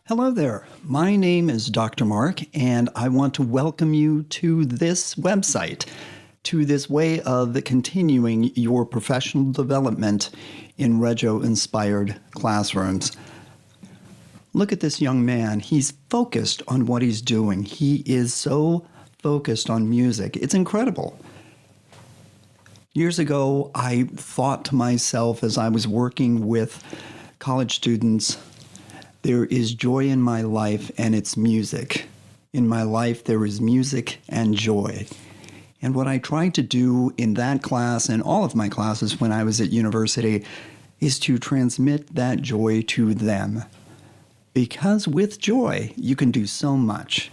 Hello there. My name is Dr. Mark, and I want to welcome you to this website, to this way of continuing your professional development in Reggio-Inspired classrooms. Look at this young man. He's focused on what he's doing. He is so focused on music. It's incredible. Years ago, I thought to myself as I was working with college students, there is joy in my life and it's music. In my life, there is music and joy. And what I tried to do in that class and all of my classes when I was at university is to transmit that joy to them. Because with joy, you can do so much.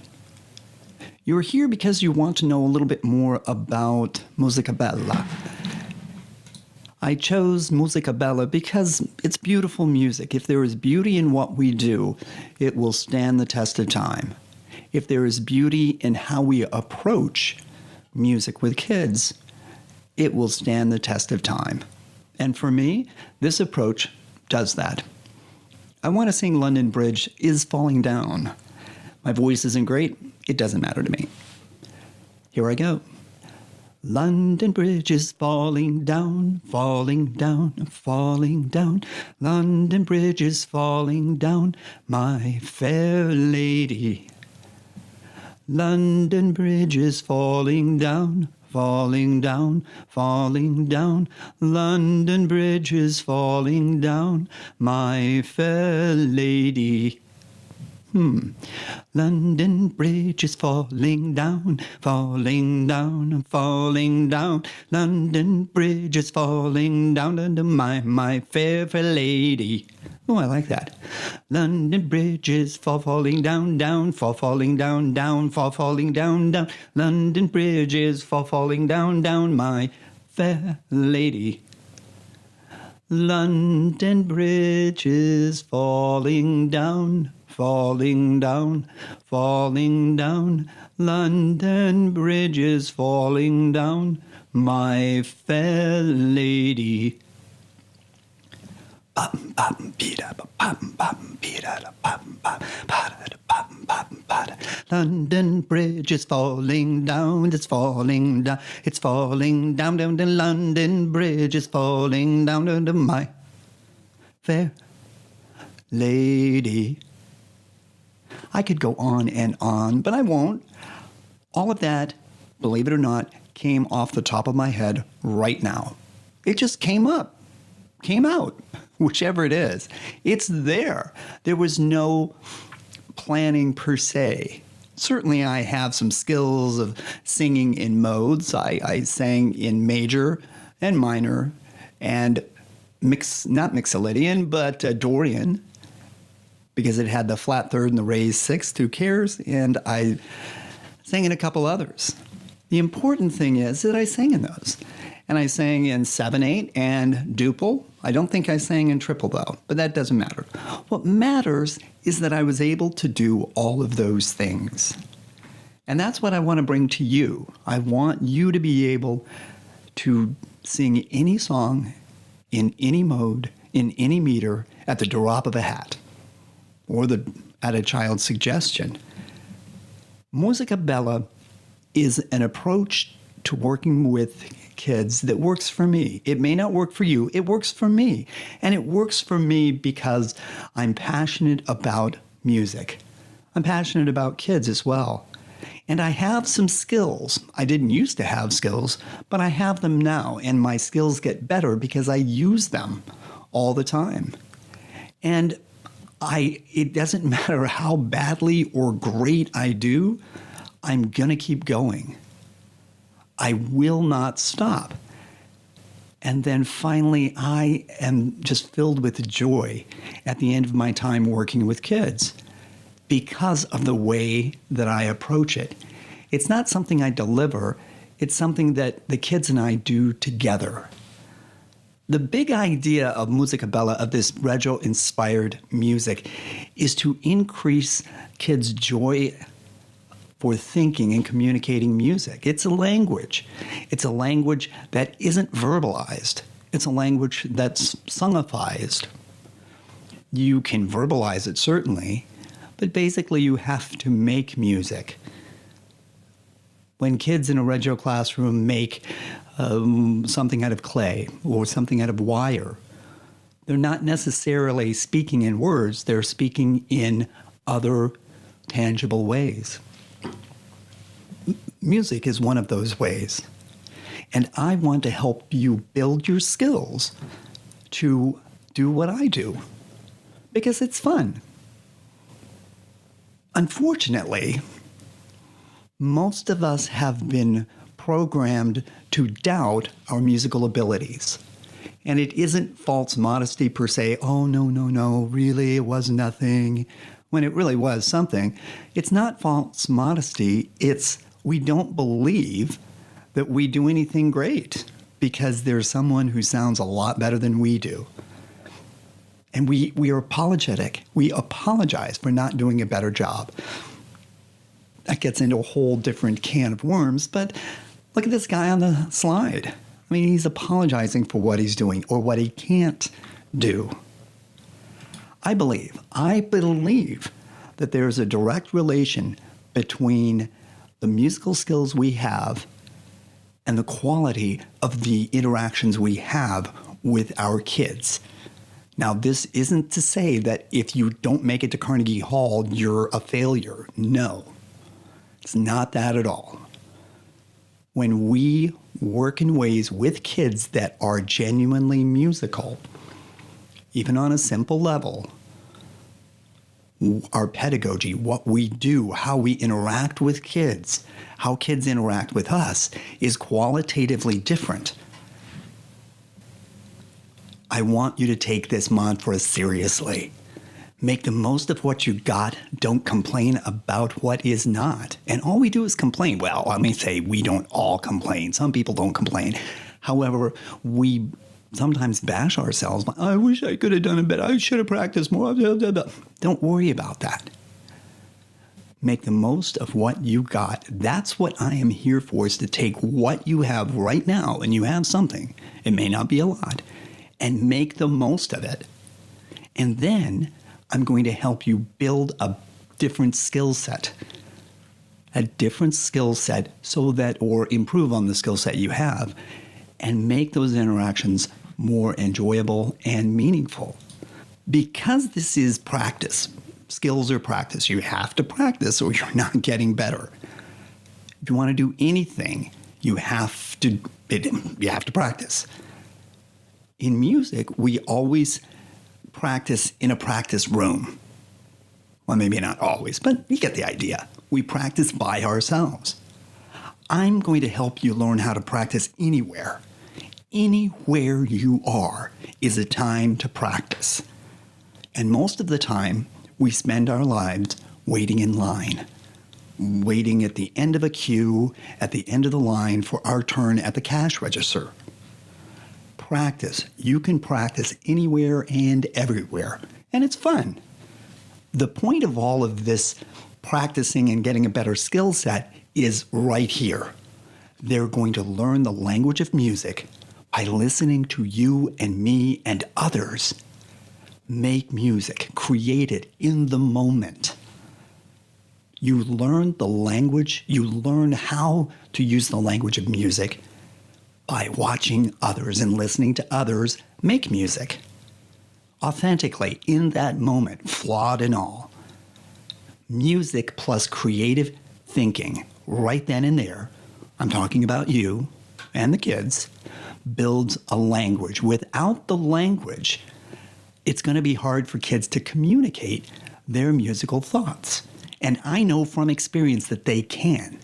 You're here because you want to know a little bit more about musica bella. I chose musica bella because it's beautiful music. If there is beauty in what we do, it will stand the test of time. If there is beauty in how we approach music with kids, it will stand the test of time. And for me, this approach does that. I want to sing London Bridge is Falling Down. My voice isn't great. It doesn't matter to me. Here I go. London Bridge is falling down, falling down, falling down. London Bridge is falling down, my fair lady. London Bridge is falling down, falling down, falling down. London Bridge is falling down, my fair lady. London Bridge is falling down, falling down, falling down. London Bridge is falling down under my fair lady. Oh, I like that. London Bridge is falling down, down, falling down, down, falling down, down. London Bridge is falling down, down, my fair lady. London Bridge is falling down, falling down, falling down. London Bridge is falling down, my fair lady. London Bridge is falling down, it's falling down, it's falling down, down to London Bridge is falling down under my fair lady. I could go on, but I won't. All of that, believe it or not, came off the top of my head right now. It just came out, whichever it is. It's there. There was no planning per se. Certainly I have some skills of singing in modes. I sang in major and minor and not Mixolydian, but Dorian, because it had the flat third and the raised sixth, who cares? And I sang in a couple others. The important thing is that I sang in those. And I sang in 7/8 and duple. I don't think I sang in triple, though, but that doesn't matter. What matters is that I was able to do all of those things. And that's what I want to bring to you. I want you to be able to sing any song in any mode, in any meter, at the drop of a hat, or at a child's suggestion. Musica bella is an approach to working with kids that works for me. It may not work for you. It works for me. And it works for me because I'm passionate about music. I'm passionate about kids as well. And I have some skills. I didn't used to have skills, but I have them now. And my skills get better because I use them all the time. And it doesn't matter how badly or great I do, I'm going to keep going. I will not stop. And then finally, I am just filled with joy at the end of my time working with kids because of the way that I approach it. It's not something I deliver. It's something that the kids and I do together. The big idea of musica bella, of this Reggio-inspired music, is to increase kids' joy for thinking and communicating music. It's a language. It's a language that isn't verbalized. It's a language that's songified. You can verbalize it, certainly, but basically you have to make music. When kids in a Reggio classroom make something out of clay or something out of wire, they're not necessarily speaking in words, they're speaking in other tangible ways. Music is one of those ways. And I want to help you build your skills to do what I do, because it's fun. Unfortunately, most of us have been programmed to doubt our musical abilities. And it isn't false modesty per se, oh, no, really, it was nothing, when it really was something. It's not false modesty, it's we don't believe that we do anything great because there's someone who sounds a lot better than we do. And we are apologetic. We apologize for not doing a better job. That gets into a whole different can of worms, but look at this guy on the slide. I mean, he's apologizing for what he's doing or what he can't do. I believe that there's a direct relation between the musical skills we have and the quality of the interactions we have with our kids. Now, this isn't to say that if you don't make it to Carnegie Hall, you're a failure. No, it's not that at all. When we work in ways with kids that are genuinely musical, even on a simple level, our pedagogy, what we do, how we interact with kids, how kids interact with us is qualitatively different. I want you to take this mantra seriously. Make the most of what you got. Don't complain about what is not. And all we do is complain. Well, let me say we don't all complain. Some people don't complain. However, we sometimes bash ourselves. I wish I could have done it better. I should have practiced more. Don't worry about that. Make the most of what you got. That's what I am here for, is to take what you have right now, and you have something. It may not be a lot. And make the most of it. And then I'm going to help you build a different skill set. A different skill set so that, or improve on the skill set you have, and make those interactions more enjoyable and meaningful. Because this is practice, skills are practice. You have to practice or you're not getting better. If you want to do anything, you have to practice. In music, we always practice in a practice room. Well, maybe not always, but you get the idea. We practice by ourselves. I'm going to help you learn how to practice anywhere. Anywhere you are is a time to practice. And most of the time, we spend our lives waiting in line, waiting at the end of a queue, at the end of the line for our turn at the cash register. Practice. You can practice anywhere and everywhere, and it's fun. The point of all of this practicing and getting a better skill set is right here. They're going to learn the language of music by listening to you and me and others make music, create it in the moment. You learn the language, you learn how to use the language of music by watching others and listening to others make music. Authentically, in that moment, flawed and all. Music plus creative thinking, right then and there, I'm talking about you and the kids, builds a language. Without the language, it's going to be hard for kids to communicate their musical thoughts. And I know from experience that they can.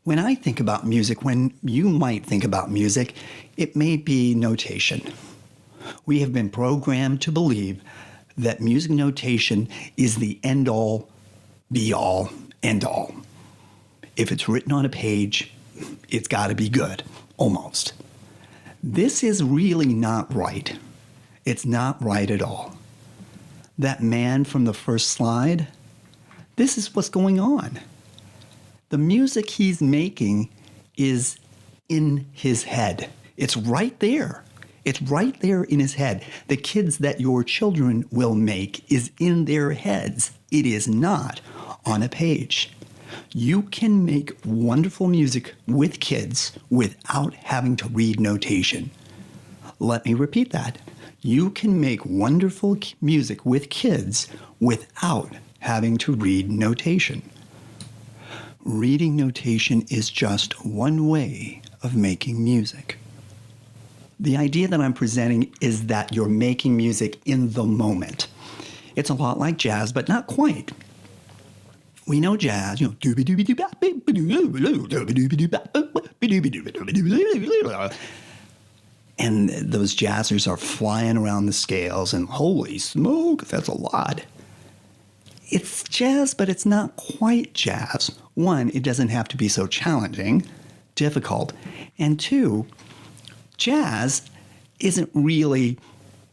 When I think about music, when you might think about music, it may be notation. We have been programmed to believe that music notation is the end-all, be-all, end-all. If it's written on a page, it's got to be good, almost. This is really not right. It's not right at all. That man from the first slide, this is what's going on. The music he's making is in his head. It's right there. It's right there in his head. The kids that your children will make is in their heads. It is not on a page. You can make wonderful music with kids without having to read notation. Let me repeat that. You can make wonderful music with kids without having to read notation. Reading notation is just one way of making music. The idea that I'm presenting is that you're making music in the moment. It's a lot like jazz, but not quite. We know jazz, and those jazzers are flying around the scales, and holy smoke, that's a lot. It's jazz, but it's not quite jazz. One, it doesn't have to be so challenging, difficult. And two, jazz isn't really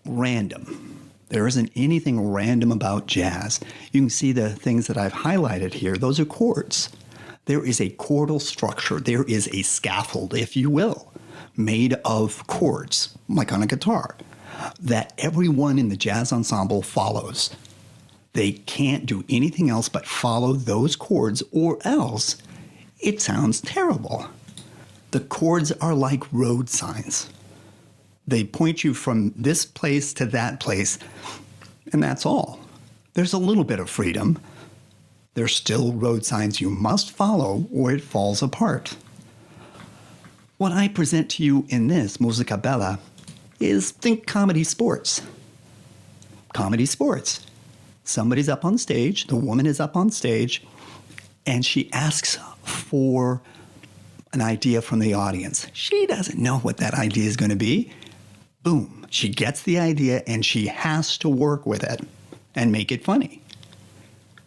random. There isn't anything random about jazz. You can see the things that I've highlighted here. Those are chords. There is a chordal structure. There is a scaffold, if you will, made of chords, like on a guitar, that everyone in the jazz ensemble follows. They can't do anything else but follow those chords, or else it sounds terrible. The chords are like road signs. They point you from this place to that place, and that's all. There's a little bit of freedom. There's still road signs you must follow, or it falls apart. What I present to you in this Musica Bella is, think comedy sports. Comedy sports. Somebody's up on stage, the woman is up on stage, and she asks for an idea from the audience. She doesn't know what that idea is going to be. Boom, she gets the idea and she has to work with it and make it funny.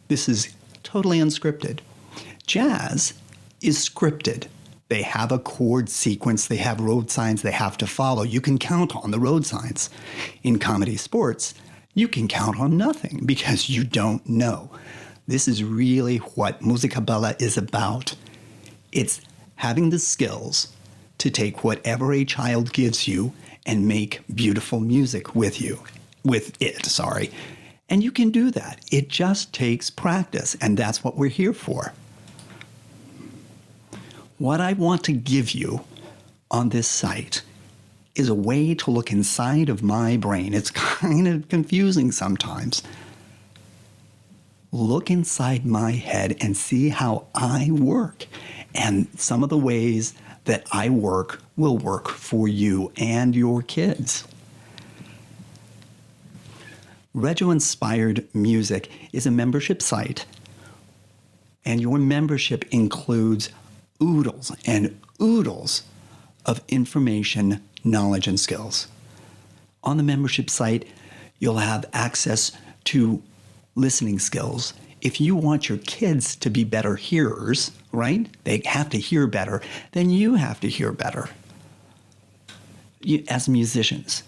This is totally unscripted. Jazz is scripted. They have a chord sequence, they have road signs they have to follow. You can count on the road signs. In comedy sports, you can count on nothing because you don't know. This is really what Musica Bella is about. It's having the skills to take whatever a child gives you and make beautiful music with it. And you can do that. It just takes practice, and that's what we're here for. What I want to give you on this site is a way to look inside of my brain. It's kind of confusing sometimes. Look inside my head and see how I work. And some of the ways that I work will work for you and your kids. Reggio-Inspired Music is a membership site, and your membership includes oodles and oodles of information, knowledge, and skills. On the membership site, you'll have access to listening skills. If you want your kids to be better hearers, right? They have to hear better, then you have to hear better. As musicians,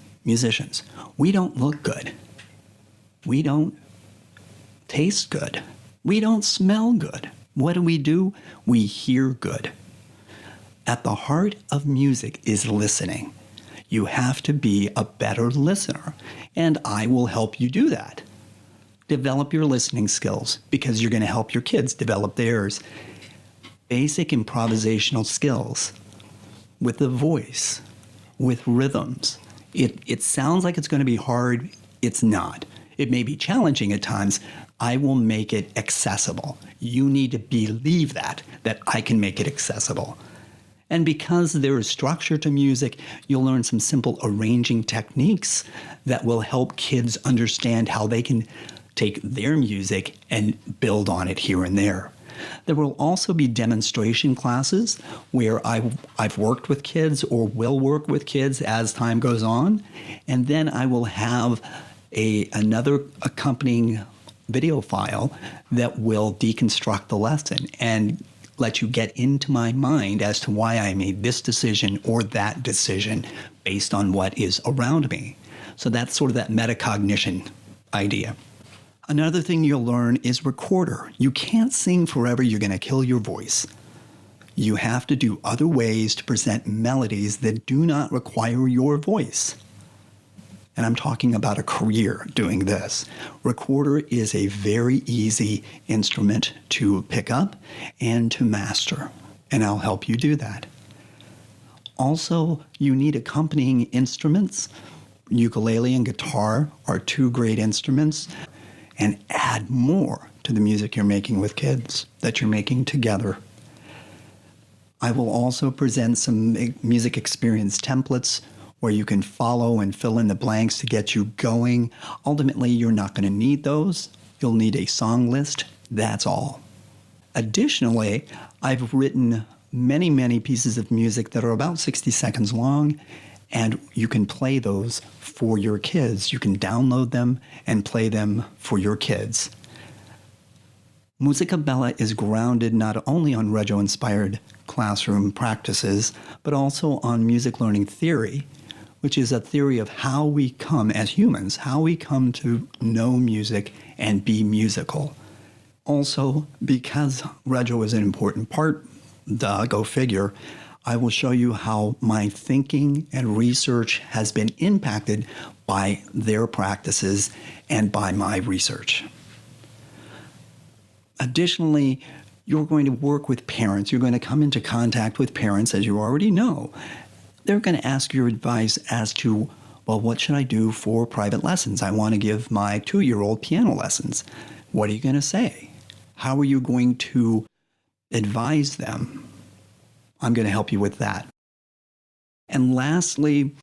we don't look good. We don't taste good. We don't smell good. What do? We hear good. At the heart of music is listening. You have to be a better listener, and I will help you do that. Develop your listening skills because you're going to help your kids develop theirs. Basic improvisational skills with the voice, with rhythms. It sounds like it's going to be hard. It's not. It may be challenging at times. I will make it accessible. You need to believe that I can make it accessible. And because there is structure to music, you'll learn some simple arranging techniques that will help kids understand how they can take their music and build on it here and there. There will also be demonstration classes where I've worked with kids or will work with kids as time goes on. And then I will have another accompanying video file that will deconstruct the lesson and let you get into my mind as to why I made this decision or that decision based on what is around me. So that's sort of that metacognition idea. Another thing you'll learn is recorder. You can't sing forever. You're going to kill your voice. You have to do other ways to present melodies that do not require your voice. and I'm talking about a career doing this. Recorder is a very easy instrument to pick up and to master, and I'll help you do that. Also, you need accompanying instruments. Ukulele and guitar are two great instruments, and add more to the music you're making with kids that you're making together. I will also present some music experience templates where you can follow and fill in the blanks to get you going. Ultimately, you're not going to need those. You'll need a song list. That's all. Additionally, I've written many pieces of music that are about 60 seconds long, and you can play those for your kids. You can download them and play them for your kids. Musica Bella is grounded not only on Reggio-Inspired classroom practices, but also on music learning theory, which is a theory of how we come as humans, how we come to know music and be musical. Also, because Reggio is an important part, go figure, I will show you how my thinking and research has been impacted by their practices and by my research. Additionally, you're going to work with parents. You're going to come into contact with parents, as you already know. They're going to ask your advice as to, well, what should I do for private lessons? I want to give my 2-year-old piano lessons. What are you going to say? How are you going to advise them? I'm going to help you with that. And lastly,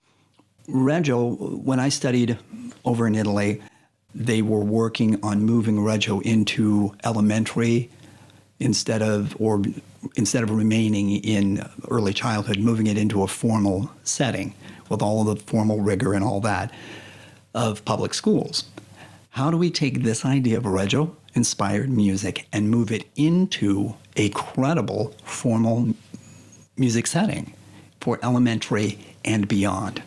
Reggio, when I studied over in Italy, they were working on moving Reggio into elementary instead of remaining in early childhood, moving it into a formal setting with all of the formal rigor and all that of public schools. How do we take this idea of Reggio-inspired music and move it into a credible formal music setting for elementary and beyond?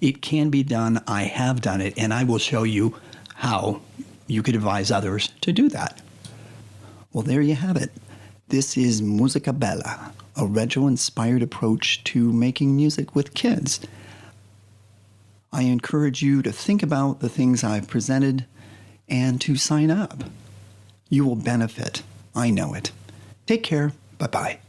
It can be done. I have done it, and I will show you how you could advise others to do that. Well, there you have it. This is Musica Bella, a Reggio-inspired approach to making music with kids. I encourage you to think about the things I've presented and to sign up. You will benefit. I know it. Take care. Bye-bye.